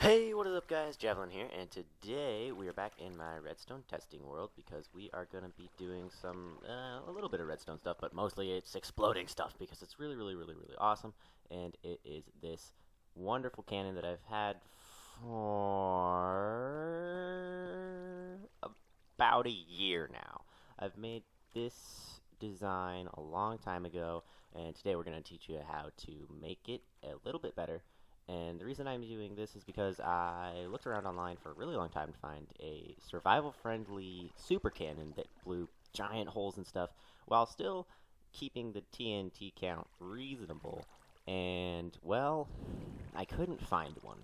Hey, what is up guys? Javelin here, and today we are back in my redstone testing world because we are going to be doing a little bit of redstone stuff, but mostly it's exploding stuff because it's really awesome, and it is this wonderful cannon that I've had for about a year now. I've made this design a long time ago, and today we're going to teach you how to make it a little bit better. And the reason I'm doing this is because I looked around online for a really long time to find a survival-friendly super cannon that blew giant holes and stuff while still keeping the TNT count reasonable. And, well, I couldn't find one.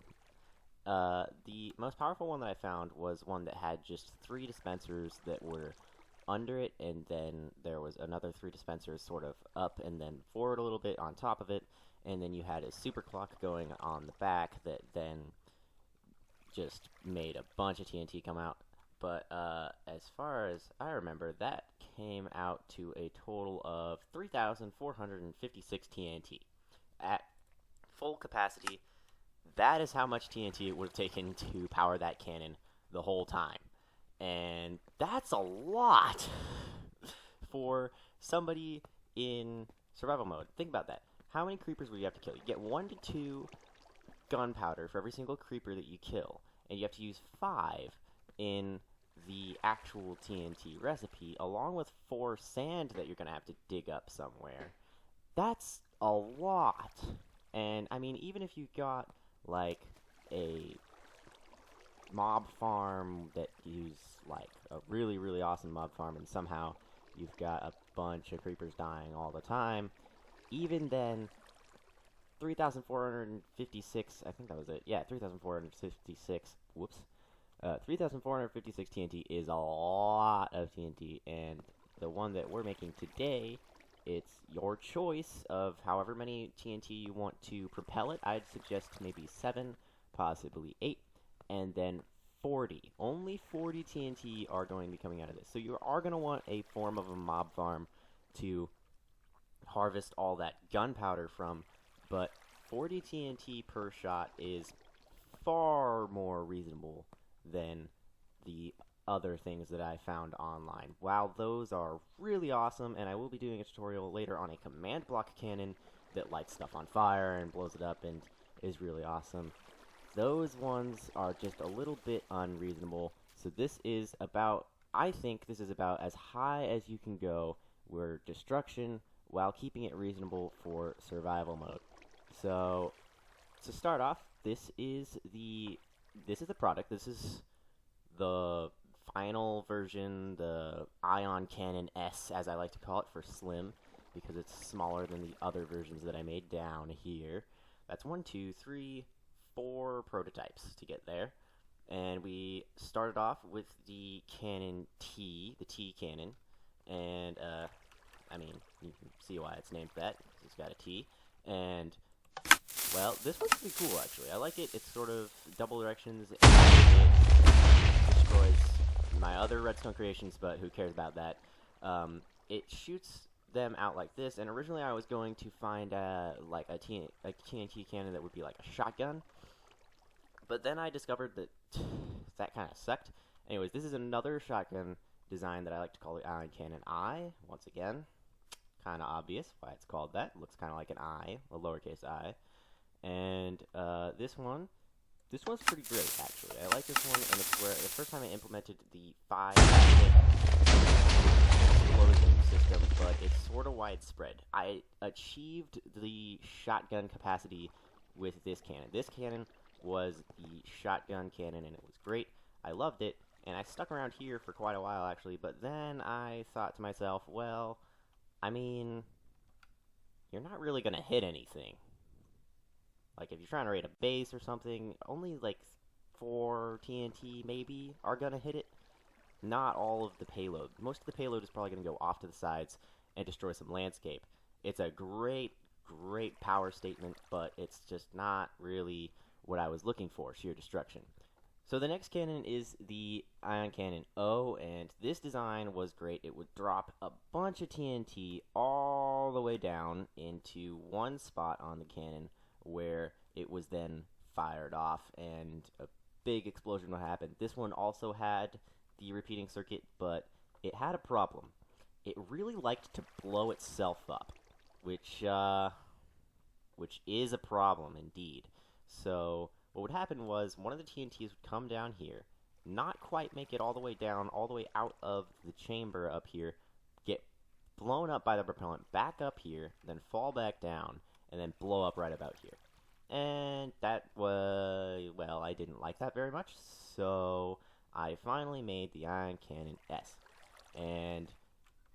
The most powerful one that I found was one that had just 3 dispensers that were under it, and then there was another 3 dispensers sort of up and then forward a little bit on top of it, and then you had a super clock going on the back that then just made a bunch of TNT come out. But as far as I remember, that came out to a total of 3,456 TNT. At full capacity, that is how much TNT it would have taken to power that cannon the whole time. And that's a lot for somebody in survival mode. Think about that. How many creepers would you have to kill? You get 1 to 2 gunpowder for every single creeper that you kill, and you have to use 5 in the actual TNT recipe, along with 4 sand that you're going to have to dig up somewhere. That's a lot. And, I mean, even if you got, like, a mob farm that use, like, a really awesome mob farm, and somehow you've got a bunch of creepers dying all the time, even then, 3,456, I think that was it. Yeah, 3,456, whoops. 3,456 TNT is a lot of TNT, and the one that we're making today, it's your choice of however many TNT you want to propel it. I'd suggest maybe 7, possibly 8, and then 40. Only 40 TNT are going to be coming out of this. So you are going to want a form of a mob farm to harvest all that gunpowder from, but 40 TNT per shot is far more reasonable than the other things that I found online. While those are really awesome, and I will be doing a tutorial later on a command block cannon that lights stuff on fire and blows it up and is really awesome, those ones are just a little bit unreasonable. So this is about, I think this is about as high as you can go where destruction while keeping it reasonable for survival mode. So, to start off, this is the product. This is the final version, the Ion Cannon S, as I like to call it, for Slim, because it's smaller than the other versions that I made down here. That's 1, 2, 3, 4 prototypes to get there. And we started off with the Cannon T, the T Cannon, and I mean, you can see why it's named that. It's got a T. And, well, this one's pretty cool, actually. I like it. It's sort of double directions. And it destroys my other redstone creations, but who cares about that? It shoots them out like this. And originally I was going to find, like, a TNT cannon that would be like a shotgun. But then I discovered that that kind of sucked. Anyways, this is another shotgun design that I like to call the Ion Cannon I, once again. Kind of obvious why it's called that. It looks kind of like an I, a lowercase I. And this one's pretty great, actually. I like this one, and it's where the first time I implemented the 5-hit explosion system, but it's sort of widespread. I achieved the shotgun capacity with this cannon. This cannon was the shotgun cannon, and it was great. I loved it, and I stuck around here for quite a while, actually, but then I thought to myself, well, I mean, you're not really going to hit anything. Like, if you're trying to raid a base or something, only, like, 4 TNT, maybe, are going to hit it. Not all of the payload. Most of the payload is probably going to go off to the sides and destroy some landscape. It's a great power statement, but it's just not really what I was looking for, sheer destruction. So the next cannon is the Ion Cannon O, and this design was great. It would drop a bunch of TNT all the way down into one spot on the cannon where it was then fired off, and a big explosion would happen. This one also had the repeating circuit, but it had a problem. It really liked to blow itself up, which is a problem indeed. So what would happen was one of the TNTs would come down here, not quite make it all the way down, all the way out of the chamber up here, get blown up by the propellant back up here, then fall back down, and then blow up right about here. And that was, well, I didn't like that very much, so I finally made the Ion Cannon S. And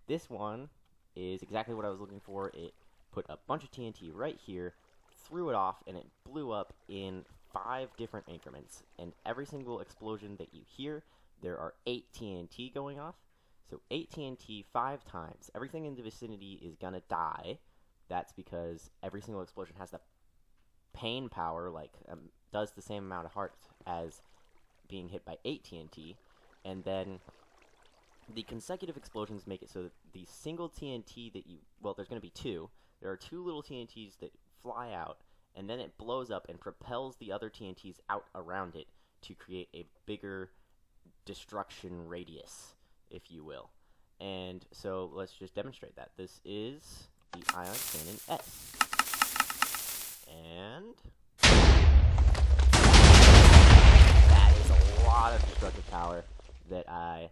this one is exactly what I was looking for. It put a bunch of TNT right here, threw it off, and it blew up in 5 different increments. And every single explosion that you hear, there are 8 TNT going off. So 8 TNT 5 times. Everything in the vicinity is gonna die. That's because every single explosion has the pain power, like, does the same amount of hearts as being hit by 8 TNT. And then the consecutive explosions make it so that the single TNT that you, well, there's going to be 2. There are 2 little TNTs that fly out, and then it blows up and propels the other TNTs out around it to create a bigger destruction radius, if you will. And so let's just demonstrate that. This is the Ion Cannon S. And that is a lot of destructive power that I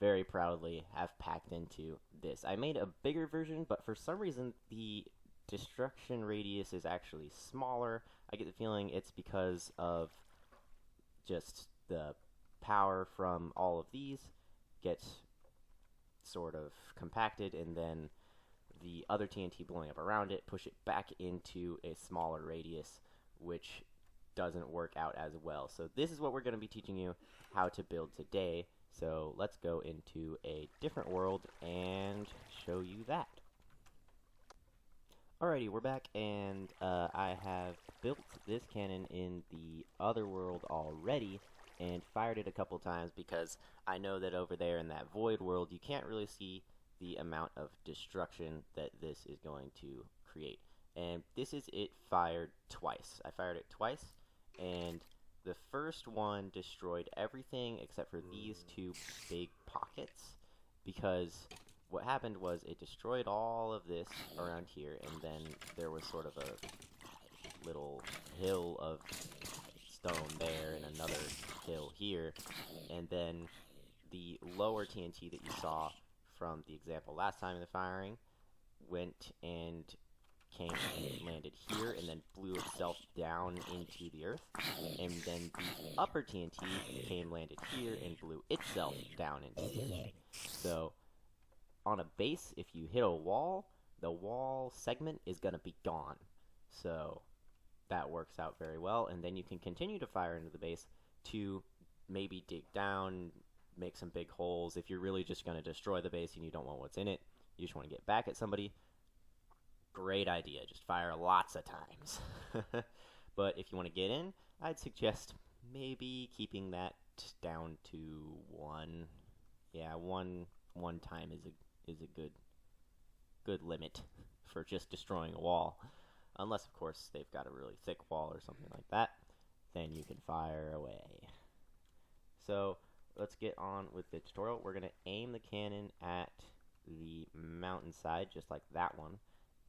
very proudly have packed into this. I made a bigger version, but for some reason the destruction radius is actually smaller. I get the feeling it's because of just the power from all of these gets sort of compacted, and then the other TNT blowing up around it push it back into a smaller radius, which doesn't work out as well. So this is what we're going to be teaching you how to build today. So let's go into a different world and show you that. Alrighty, we're back, and I have built this cannon in the other world already and fired it a couple times because I know that over there in that void world you can't really see the amount of destruction that this is going to create. And this is it fired twice. I fired it twice, and the first one destroyed everything except for these 2 big pockets, because what happened was it destroyed all of this around here, and then there was sort of a little hill of stone there and another hill here, and then the lower TNT that you saw from the example last time in the firing went and came and landed here and then blew itself down into the earth, and then the upper TNT came, landed here, and blew itself down into the earth. So on a base, if you hit a wall, the wall segment is going to be gone. So that works out very well, and then you can continue to fire into the base to maybe dig down, make some big holes. If you're really just going to destroy the base and you don't want what's in it, you just want to get back at somebody, great idea. Just fire lots of times. But if you want to get in, I'd suggest maybe keeping that down to 1. Yeah, one time is a good limit for just destroying a wall. Unless, of course, they've got a really thick wall or something like that, then you can fire away. So let's get on with the tutorial. We're going to aim the cannon at the mountainside, just like that one.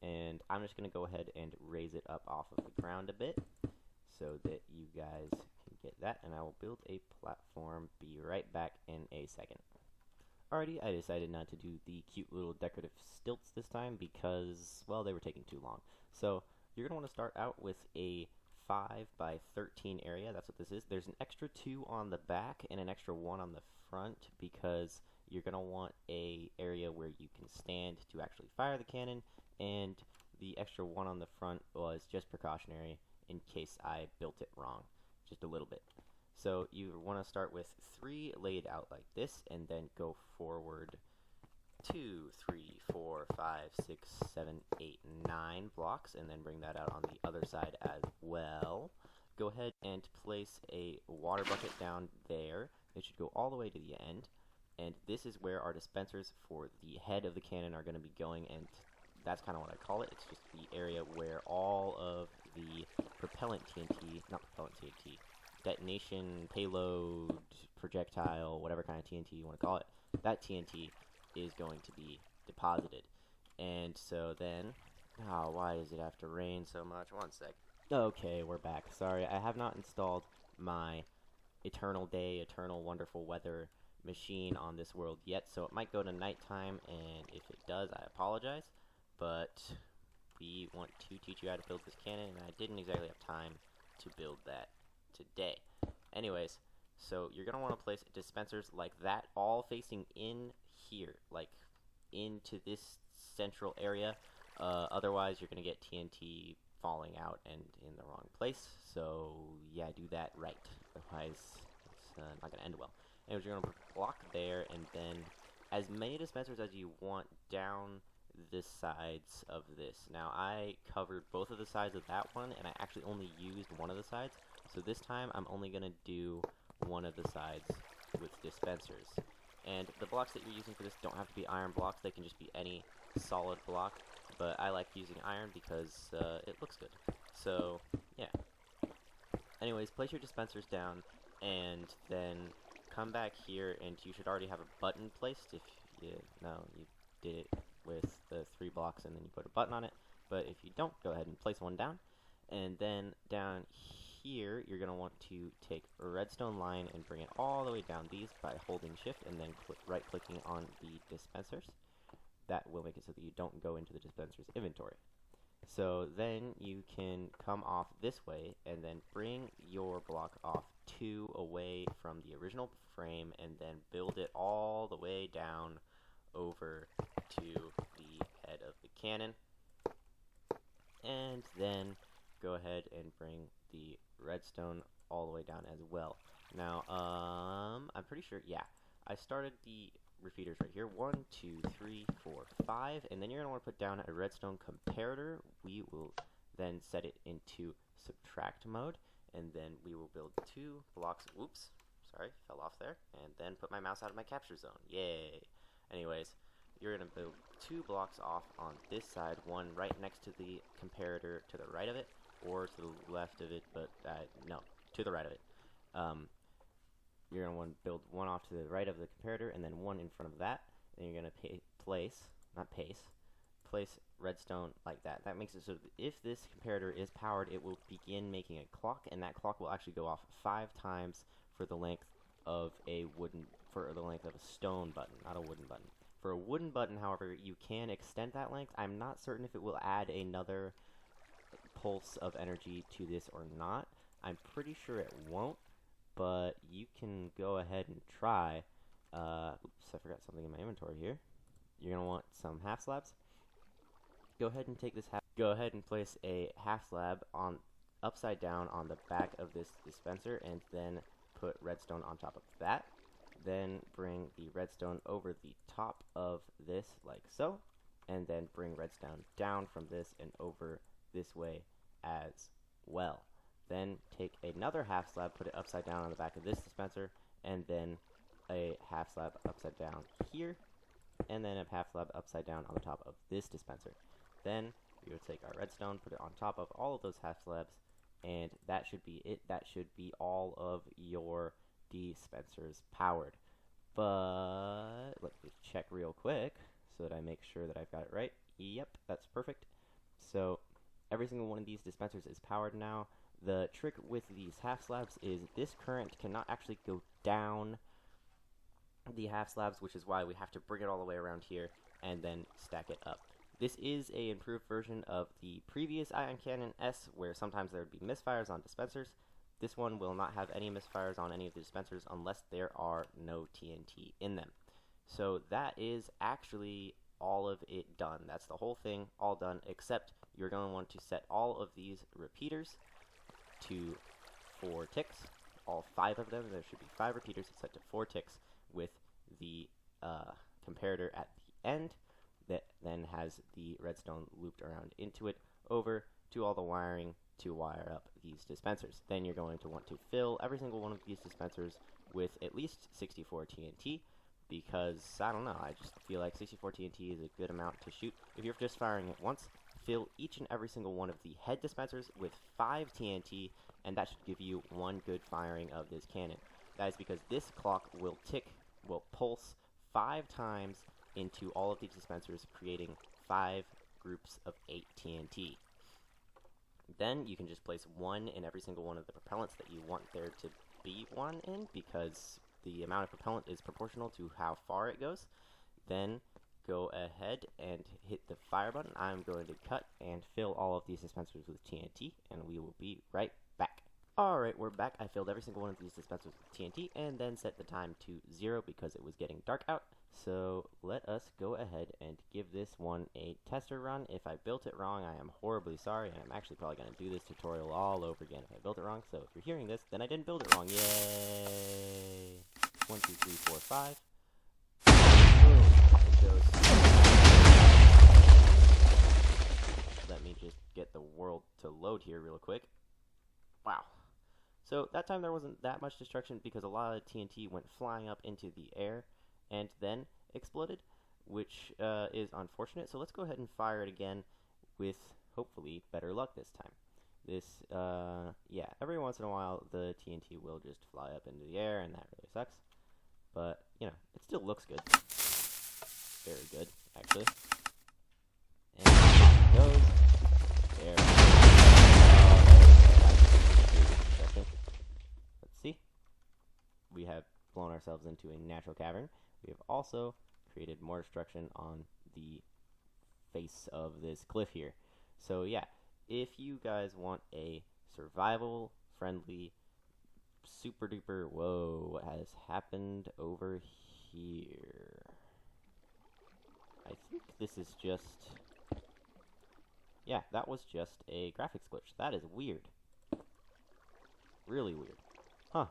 And I'm just going to go ahead and raise it up off of the ground a bit so that you guys can get that. And I will build a platform. Be right back in a second. Alrighty, I decided not to do the cute little decorative stilts this time because, well, they were taking too long. So you're going to want to start out with a 5 by 13 area. That's what this is. There's an extra 2 on the back and an extra 1 on the front because you're going to want a area where you can stand to actually fire the cannon, and the extra 1 on the front was just precautionary in case I built it wrong, just a little bit. So you want to start with 3 laid out like this, and then go forward 2, 3, 4, 5, 6, 7, 8, 9 blocks, and then bring that out on the other side as well. Go ahead and place a water bucket down there. It should go all the way to the end, and this is where our dispensers for the head of the cannon are going to be going, and that's kind of what I call it. It's just the area where all of the propellant TNT, not propellant TNT, detonation, payload, projectile, whatever kind of TNT you want to call it, that TNT is going to be deposited. And so then, why does it have to rain so much? One sec. Okay, we're back. Sorry, I have not installed my Eternal Day, Eternal Wonderful Weather machine on this world yet, so it might go to nighttime, and if it does, I apologize, but we want to teach you how to build this cannon, and I didn't exactly have time to build that today. Anyways, so you're going to want to place dispensers like that, all facing in here, like into this central area. Otherwise, you're going to get TNT falling out and in the wrong place, so yeah, do that right. Otherwise, it's not going to end well. Anyways, you're going to put a block there, and then as many dispensers as you want down the sides of this. Now, I covered both of the sides of that one, and I actually only used one of the sides, so this time I'm only going to do one of the sides with dispensers. And the blocks that you're using for this don't have to be iron blocks, they can just be any solid block, but I like using iron because it looks good. So, yeah. Anyways, place your dispensers down, and then come back here, and you should already have a button placed. If you did it with the 3 blocks and then you put a button on it, but if you don't, go ahead and place one down. And then down here, you're going to want to take a redstone line and bring it all the way down these by holding shift and then right-clicking on the dispensers. That will make it so that you don't go into the dispenser's inventory. So then you can come off this way and then bring your block off 2 away from the original frame and then build it all the way down over to the head of the cannon. And then go ahead and bring the redstone all the way down as well. Now, I'm pretty sure, yeah, I started the repeaters right here. 1, 2, 3, 4, 5, and then you're going to want to put down a redstone comparator. We will then set it into subtract mode, and then we will build 2 blocks. Oops, sorry, fell off there. And then put my mouse out of my capture zone. Yay! Anyways, you're going to build 2 blocks off on this side, one right next to the comparator to the right of it, or to the left of it, but no, to the right of it. You're going to want to build one off to the right of the comparator and then one in front of that. Then you're going to place redstone like that. That makes it so that if this comparator is powered, it will begin making a clock, and that clock will actually go off 5 times for the length of a stone button, not a wooden button. For a wooden button, however, you can extend that length. I'm not certain if it will add another pulse of energy to this or not. I'm pretty sure it won't, but you can go ahead and try. Oops, I forgot something in my inventory here. You're going to want some half slabs. Go ahead and go ahead and place a half slab on upside down on the back of this dispenser, and then put redstone on top of that. Then bring the redstone over the top of this like so, and then bring redstone down from this and over this way as well. Then take another half slab, put it upside down on the back of this dispenser, and then a half slab upside down here, and then a half slab upside down on the top of this dispenser. Then we will take our redstone, put it on top of all of those half slabs, and that should be it. That should be all of your dispensers powered. But let me check real quick so that I make sure that I've got it right. Yep, that's perfect. So every single one of these dispensers is powered now. The trick with these half slabs is this current cannot actually go down the half slabs, which is why we have to bring it all the way around here and then stack it up. This is a improved version of the previous Ion Cannon S, where sometimes there would be misfires on dispensers. This one will not have any misfires on any of the dispensers unless there are no TNT in them. So that is actually all of it done. That's the whole thing all done, except you're going to want to set all of these repeaters to 4 ticks. All 5 of them. There should be 5 repeaters set to 4 ticks with the comparator at the end that then has the redstone looped around into it over to all the wiring to wire up these dispensers. Then you're going to want to fill every single one of these dispensers with at least 64 TNT, because, I don't know, I just feel like 64 TNT is a good amount to shoot. If you're just firing it once, fill each and every single one of the head dispensers with 5 TNT, and that should give you 1 good firing of this cannon. That is because this clock will pulse 5 times into all of these dispensers, creating 5 groups of 8 TNT. Then you can just place 1 in every single one of the propellants that you want there to be 1 in, because the amount of propellant is proportional to how far it goes. Then go ahead and hit the fire button. I'm going to cut and fill all of these dispensers with TNT, and we will be right back. Alright, we're back. I filled every single one of these dispensers with TNT and then set the time to 0 because it was getting dark out. So let us go ahead and give this one a tester run. If I built it wrong, I am horribly sorry, and I'm actually probably going to do this tutorial all over again if I built it wrong. So if you're hearing this, then I didn't build it wrong. Yay! 1, 2, 3, 4, 5. Boom. It goes. Let me just get the world to load here real quick. Wow. So that time there wasn't that much destruction because a lot of TNT went flying up into the air and then exploded, which is unfortunate. So let's go ahead and fire it again with hopefully better luck this time. This, yeah, every once in a while the TNT will just fly up into the air, and that really sucks. But, you know, it still looks good. Very good, actually. And it goes. There we go. Let's see. We have blown ourselves into a natural cavern. We have also created more destruction on the face of this cliff here. So yeah, if you guys want a survival friendly super duper, whoa, what has happened over here? I think this is just, yeah, that was just a graphics glitch. That is weird. Really weird. Huh.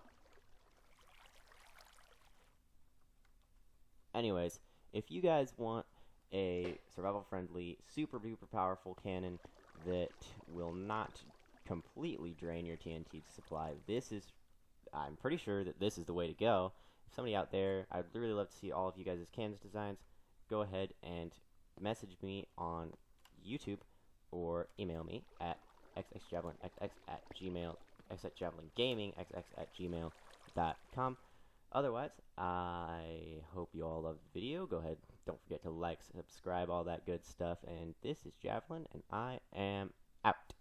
Anyways, if you guys want a survival-friendly, super-duper powerful cannon that will not completely drain your TNT supply, I'm pretty sure that this is the way to go. If somebody out there, I'd really love to see all of you guys' cannons designs. Go ahead and message me on YouTube or email me at xxjavelinxx@gmail, xxjavelingaming@gmail.com. Otherwise, I hope you all loved the video. Go ahead, don't forget to like, subscribe, all that good stuff. And this is Javelin, and I am out.